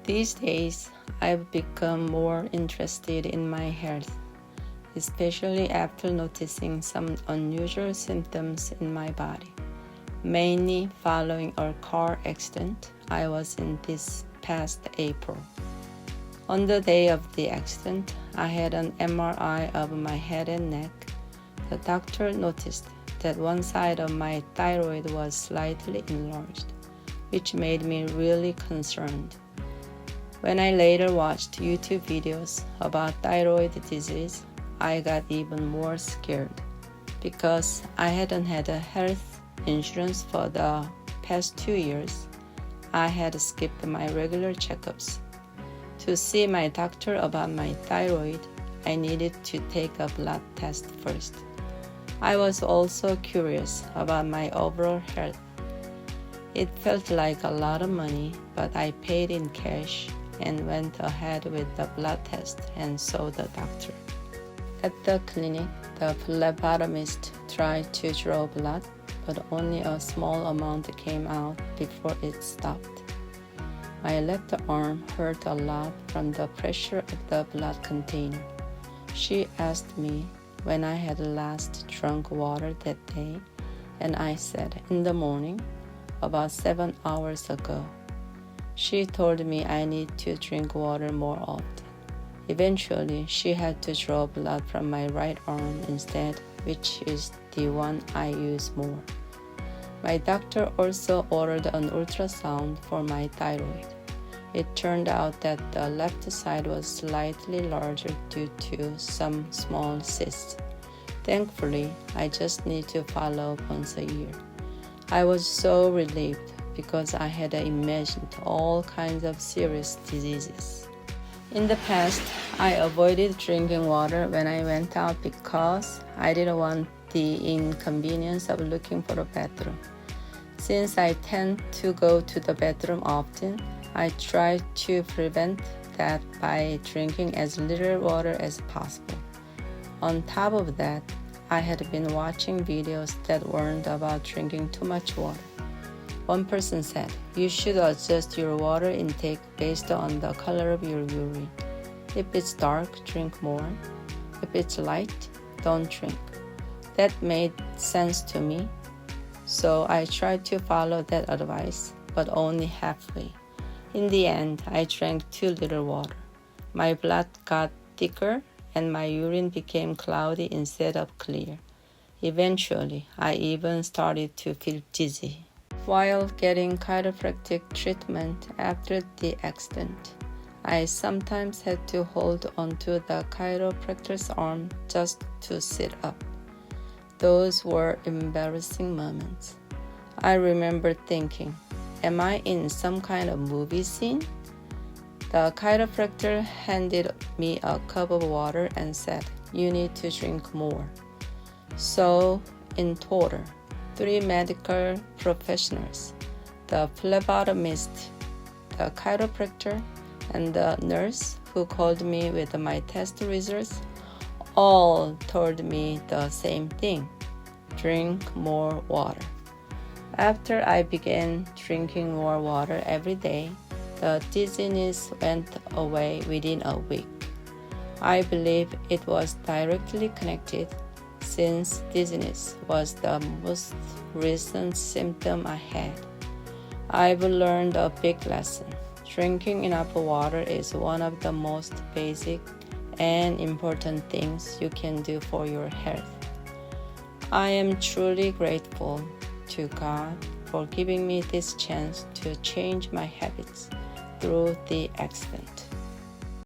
These days, I've become more interested in my health, especially after noticing some unusual symptoms in my body, mainly following a car accident I was in this past April. On the day of the accident, I had an MRI of my head and neck. The doctor noticed that one side of my thyroid was slightly enlarged, which made me really concerned. When I later watched YouTube videos about thyroid disease, I got even more scared because I hadn't had a health insurance for the past 2 years. I had skipped my regular checkups. To see my doctor about my thyroid, I needed to take a blood test first. I was also curious about my overall health. It felt like a lot of money, but I paid in cash and went ahead with the blood test and saw the doctor. At the clinic, the phlebotomist tried to draw blood, but only a small amount came out before it stopped. My left arm hurt a lot from the pressure of the blood container. She asked me when I had last drunk water that day, and I said, in the morning, about 7 hours ago. She told me I need to drink water more often. Eventually, she had to draw blood from my right arm instead, which is the one I use more. My doctor also ordered an ultrasound for my thyroid. It turned out that the left side was slightly larger due to some small cysts. Thankfully, I just need to follow up once a year. I was so relieved because I had imagined all kinds of serious diseases. In the past, I avoided drinking water when I went out because I didn't want the inconvenience of looking for a bathroom. Since I tend to go to the bathroom often, I try to prevent that by drinking as little water as possible. On top of that, I had been watching videos that warned about drinking too much water. One person said, you should adjust your water intake based on the color of your urine. If it's dark, drink more. If it's light, don't drink. That made sense to me, so I tried to follow that advice, but only halfway. In the end, I drank too little water. My blood got thicker and my urine became cloudy instead of clear. Eventually, I even started to feel dizzy. While getting chiropractic treatment after the accident, I sometimes had to hold onto the chiropractor's arm just to sit up. Those were embarrassing moments. I remember thinking, am I in some kind of movie scene? The chiropractor handed me a cup of water and said, you need to drink more. So, in total, 3 medical professionals, the phlebotomist, the chiropractor, and the nurse who called me with my test results, all told me the same thing: drink more water. After I began drinking more water every day, the dizziness went away within a week. I believe it was directly connected since dizziness was the most recent symptom I had. I've learned a big lesson. Drinking enough water is one of the most basic and important things you can do for your health. I am truly grateful to God for giving me this chance to change my habits through the accident.